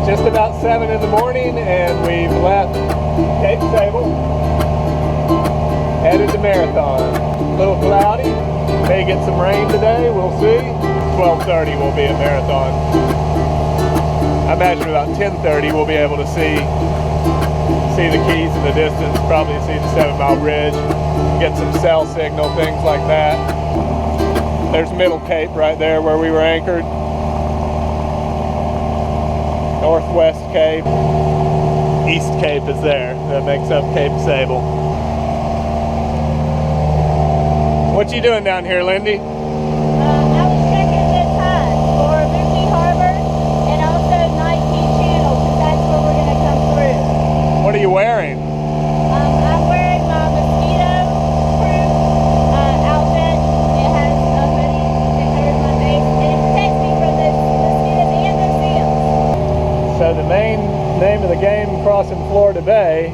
just about 7 in the morning and we've left Cape Sable, headed to Marathon. A little cloudy, may get some rain today, we'll see. 12:30 we'll be at Marathon. I imagine about 10:30 we'll be able to see the keys in the distance, probably see the 7 Mile Bridge, get some cell signal, things like that. There's Middle Cape right there where we were anchored. Northwest Cape. East Cape is there. That makes up Cape Sable. What you doing down here, Lindy? I was checking the tides for Buki Harbor and also Night Key Channel because that's where we're going to come through. What are you wearing? I'm wearing my mosquito-proof outfit. It has a hoodie that covers my face and it protects me from the mosquitoes and the seals. So the main name of the game crossing Florida Bay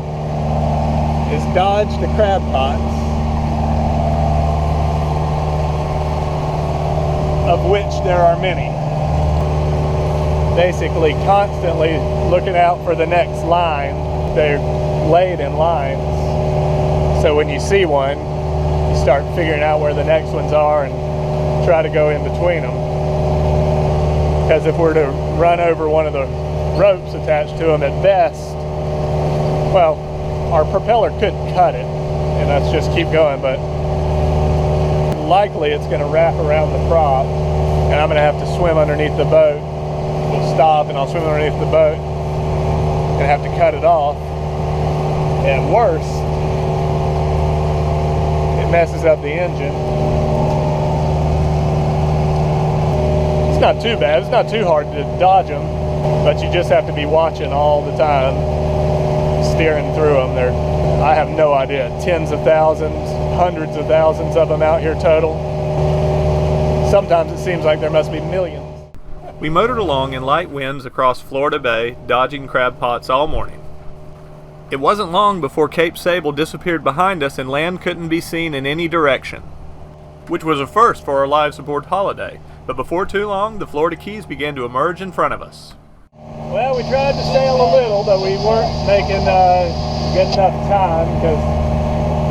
is dodge the crab pots, of which there are many. Basically constantly looking out for the next line. They're laid in lines, so when you see one you start figuring out where the next ones are and try to go in between them, because if we're to run over one of the ropes attached to them at best, well, our propeller could cut it and let's just keep going, but likely it's going to wrap around the prop and I'm going to have to swim underneath the boat. We'll stop and I'll swim underneath the boat and have to cut it off. And worse, it messes up the engine. It's not too bad, it's not too hard to dodge them, but you just have to be watching all the time, steering through them. I have no idea, tens of thousands, hundreds of thousands of them out here total. Sometimes it seems like there must be millions. We motored along in light winds across Florida Bay, dodging crab pots all morning. It wasn't long before Cape Sable disappeared behind us and land couldn't be seen in any direction, which was a first for our live support holiday, but before too long the Florida Keys began to emerge in front of us. Well, we tried to sail a little, but we weren't making good enough time because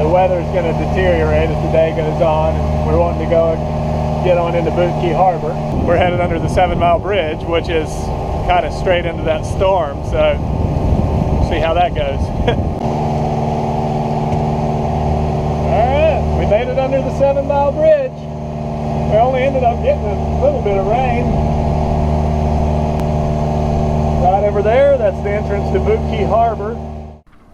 the weather's going to deteriorate as the day goes on, and we're wanting to go get on into Buki Harbor. We're headed under the 7 Mile Bridge, which is kind of straight into that storm, so we'll see how that goes. Alright, we made it under the 7 Mile Bridge. We only ended up getting a little bit of rain. Right over there, that's the entrance to Buki Harbor.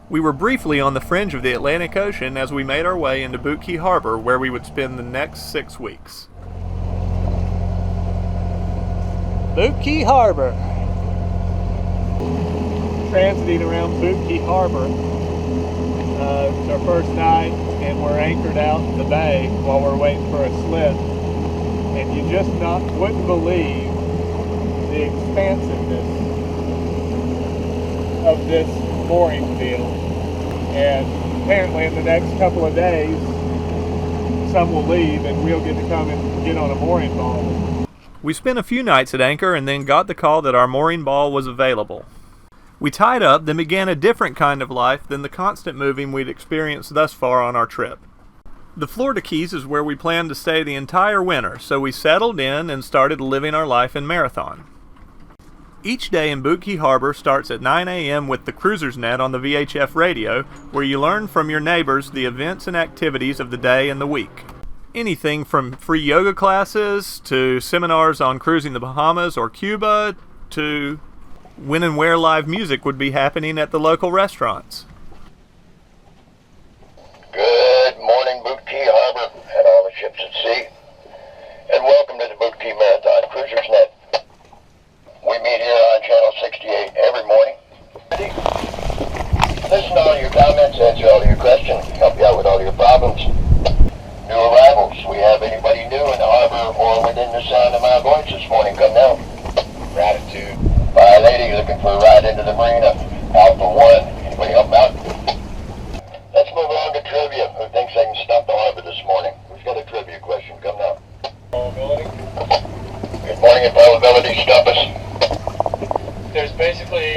We were briefly on the fringe of the Atlantic Ocean as we made our way into Buki Harbor, where we would spend the next 6 weeks. Buki Harbor. Transiting around Buki Harbor. It's our first night and we're anchored out in the bay while we're waiting for a slip. And you just wouldn't believe the expansiveness of this mooring field. And apparently in the next couple of days some will leave and we'll get to come and get on a mooring ball. We spent a few nights at anchor and then got the call that our mooring ball was available. We tied up, then began a different kind of life than the constant moving we'd experienced thus far on our trip. The Florida Keys is where we planned to stay the entire winter, so we settled in and started living our life in Marathon. Each day in Buki Harbor starts at 9 a.m. with the Cruiser's Net on the VHF radio, where you learn from your neighbors the events and activities of the day and the week. Anything from free yoga classes to seminars on cruising the Bahamas or Cuba to when and where live music would be happening at the local restaurants. Good morning, Buki Harbor and all the ships at sea, and welcome to the Buki Marathon Cruiser's Net. We meet here on Channel 68 every morning. Listen to all your comments, answer all your questions, help you out with all your problems. New arrivals, we have anybody new in the harbor or within the sound of my voice this morning, come down. Gratitude. My lady looking for a ride into the marina. Alpha 1, anybody help out? Let's move on to trivia. Who thinks they can stop the harbor this morning? Who's got a trivia question? Come now. Probability. Good morning and probability, stop us. There's basically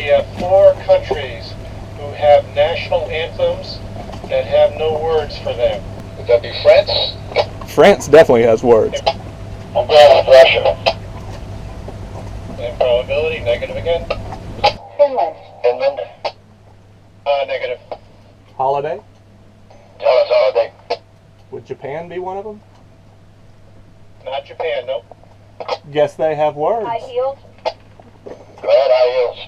France definitely has words. Umbrella pressure. And probability, negative again. Finland. Finland. Negative. Holiday? Tell us holiday. Would Japan be one of them? Not Japan, nope. Guess they have words. High heels. Go ahead, high heels.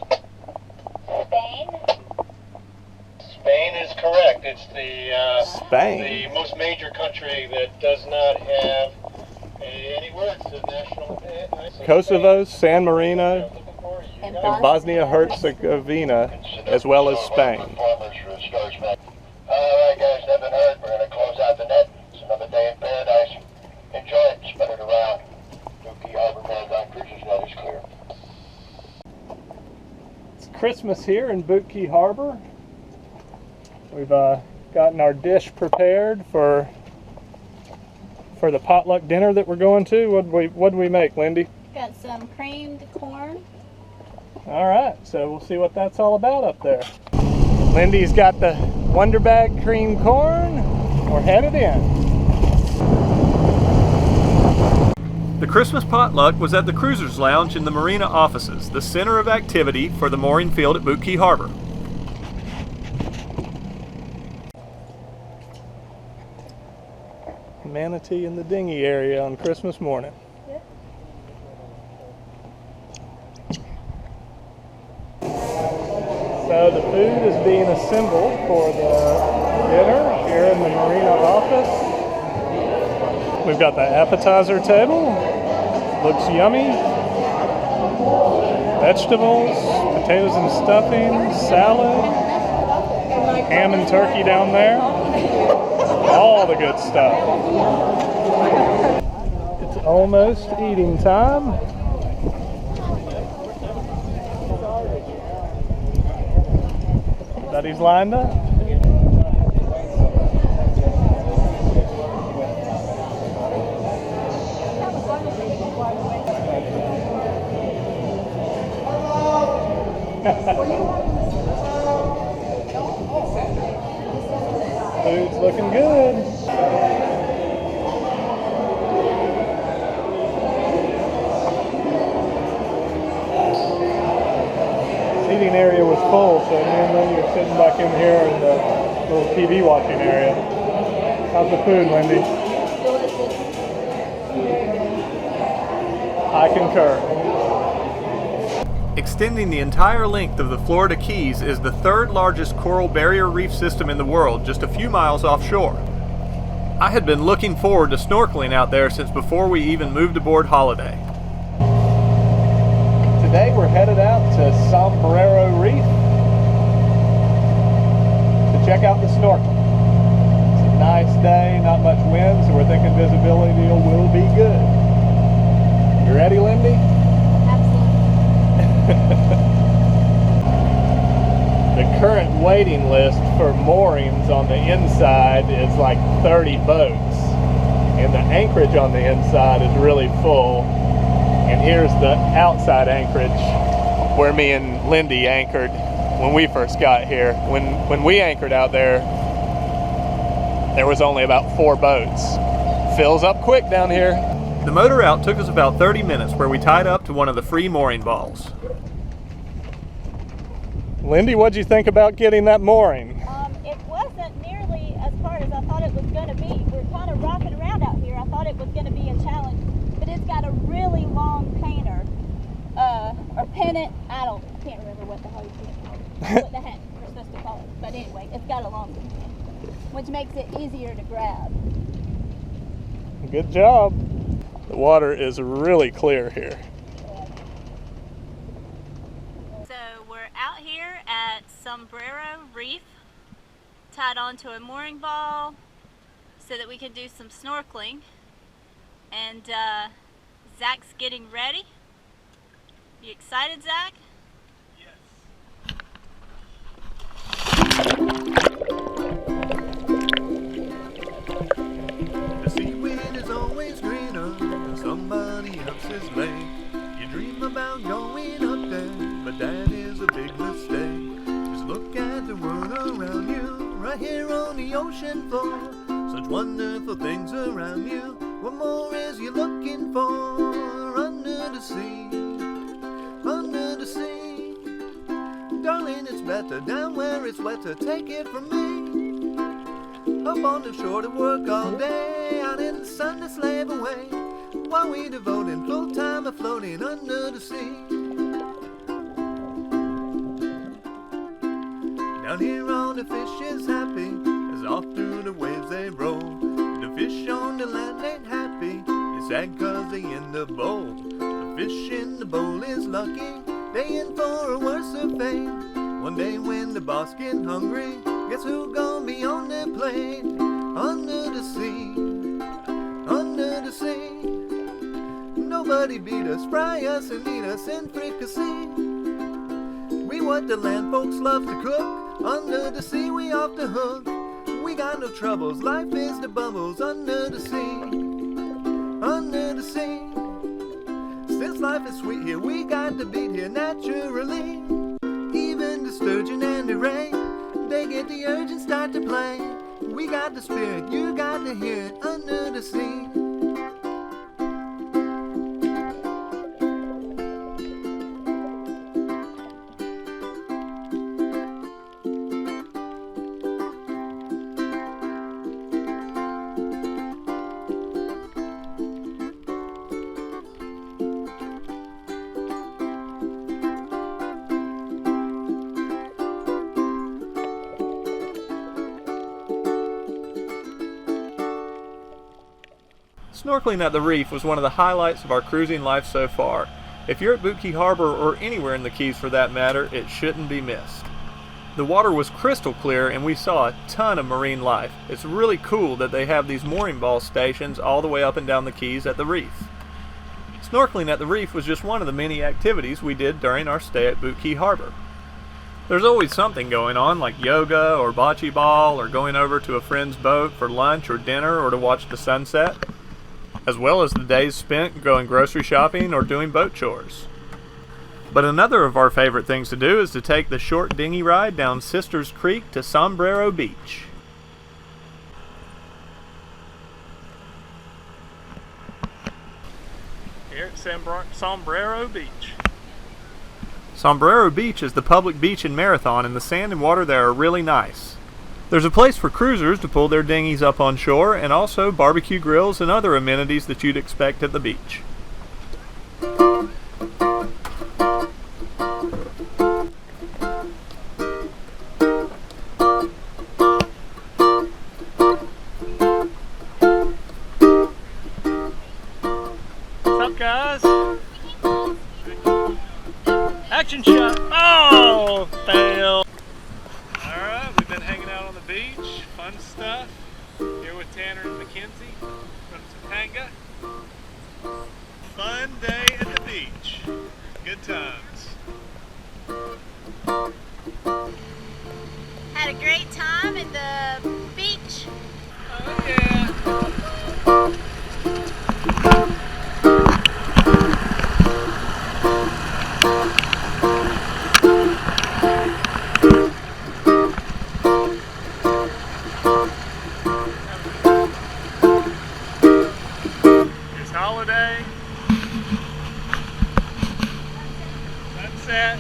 Spain. Spain is correct. It's the Spain. most major country that does not have any words to national. Kosovo, San Marino, And and Bosnia-Herzegovina, as well as Spain. Performers for a Stars match. Alright guys, they've been heard. We're gonna close out the net. It's another day in paradise. Enjoy it, spread it around. Dookie Harbor Maritime Cruises net is clear. It's Christmas here in Boot Key Harbor. We've gotten our dish prepared for the potluck dinner that we're going to. What'd we make, Lindy? Got some creamed corn. All right, so we'll see what that's all about up there. Lindy's got the Wonder Bag cream corn. We're headed in. The Christmas potluck was at the Cruisers Lounge in the Marina offices, the center of activity for the mooring field at Boot Key Harbor. Manatee in the dinghy area on Christmas morning. Yep. So the food is being assembled for the dinner here in the Marina office. We've got the appetizer table. Looks yummy. Vegetables, potatoes and stuffing, salad, ham and turkey down there. All the good stuff. It's almost eating time. Everybody's lined up. Food's looking good. Seating area was full, so me and Lindy are sitting back in here in the little TV watching area. How's the food, Lindy? I concur. Extending the entire length of the Florida Keys is the third largest coral barrier reef system in the world, just a few miles offshore. I had been looking forward to snorkeling out there since before we even moved aboard Holiday. Today we're headed out to Sombrero Reef to check out the snorkel. It's a nice day, not much wind, so we're thinking visibility will be good. You ready, Lindy? The current waiting list for moorings on the inside is like 30 boats, and the anchorage on the inside is really full. And here's the outside anchorage where me and Lindy anchored when we first got here. When we anchored out there, there was only about 4 boats. Fills up quick down here. The motor out took us about 30 minutes, where we tied up to one of the free mooring balls. Lindy, what'd you think about getting that mooring? It wasn't nearly as hard as I thought it was going to be. We're kind of rocking around out here. I thought it was going to be a challenge, but it's got a really long painter, or pennant. Can't remember what the hell you call it. What the heck we're supposed to call it. But anyway, it's got a long one, which makes it easier to grab. Good job. The water is really clear here. So we're out here at Sombrero Reef, tied onto a mooring ball so that we can do some snorkeling. And Zach's getting ready. You excited, Zach? The seaweed is always greener than somebody else's lake. You dream about going up there, but that is a big mistake. Just look at the world around you, right here on the ocean floor. Such wonderful things around you. What more is you looking for under the sea? Under the sea. Darling, it's better down where it's wetter. Take it from me. Up on the shore to work all day, out in the sun to slave away, while we devoting full time of floating under the sea. Down here all the fish is happy, as off through the waves they roll. The fish on the land ain't happy, it's sad cause they in the bowl. The fish in the bowl is lucky, they in for a worse fate. One day when the boss get hungry, guess who gon' be on the plate? Under the sea, under the sea. Nobody beat us, fry us and eat us in fricassee. We what the land folks love to cook. Under the sea we off the hook. We got no troubles, life is the bubbles under the sea. Under the sea. Since life is sweet here, we got the beat here naturally. Even the sturgeon and the ray, they get the urge and start to play. We got the spirit, you got to hear it under the sea. Snorkeling at the reef was one of the highlights of our cruising life so far. If you're at Boot Key Harbor or anywhere in the Keys for that matter, it shouldn't be missed. The water was crystal clear and we saw a ton of marine life. It's really cool that they have these mooring ball stations all the way up and down the Keys at the reef. Snorkeling at the reef was just one of the many activities we did during our stay at Boot Key Harbor. There's always something going on, like yoga or bocce ball or going over to a friend's boat for lunch or dinner or to watch the sunset, as well as the days spent going grocery shopping or doing boat chores. But another of our favorite things to do is to take the short dinghy ride down Sisters Creek to Sombrero Beach. Here at Sombrero Beach. Sombrero Beach is the public beach in Marathon, and the sand and water there are really nice. There's a place for cruisers to pull their dinghies up on shore, and also barbecue grills and other amenities that you'd expect at the beach. What's up, guys? Action shot! Oh, fail! Alright, we've been hanging out on the beach, fun stuff. Here with Tanner and Mackenzie from Topanga. Fun day at the beach. Good times. Had a great time at the beach. Oh yeah. Holiday, sunset,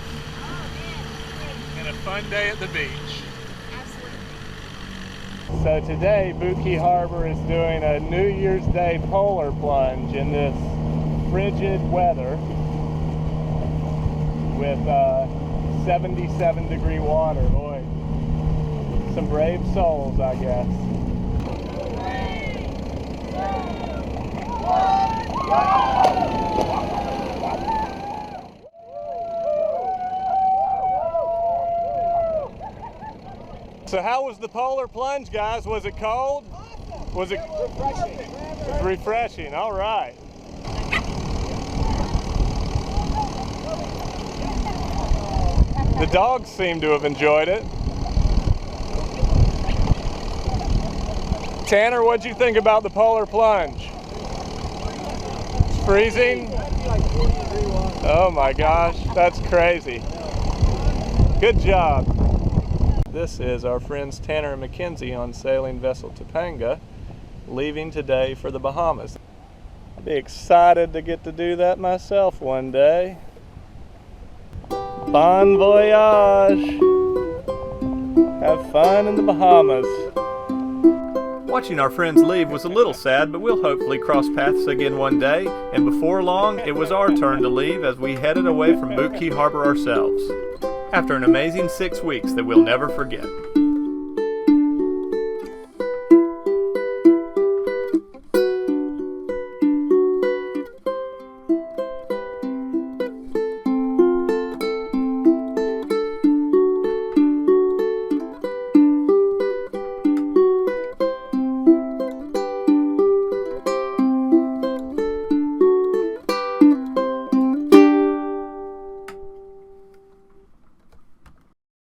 and a fun day at the beach. So today, Boot Key Harbor is doing a New Year's Day Polar Plunge in this frigid weather with 77-degree water. Boy, some brave souls, I guess. So how was the polar plunge, guys? Was it cold? Awesome. Was it refreshing? It was refreshing. All right. The dogs seem to have enjoyed it. Tanner, what'd you think about the polar plunge? It's freezing? Oh my gosh, that's crazy. Good job. This is our friends Tanner and Mackenzie on sailing vessel Topanga, leaving today for the Bahamas. Be excited to get to do that myself one day. Bon voyage! Have fun in the Bahamas. Watching our friends leave was a little sad, but we'll hopefully cross paths again one day, and before long, it was our turn to leave as we headed away from Boot Key Harbor ourselves, after an amazing 6 weeks that we'll never forget.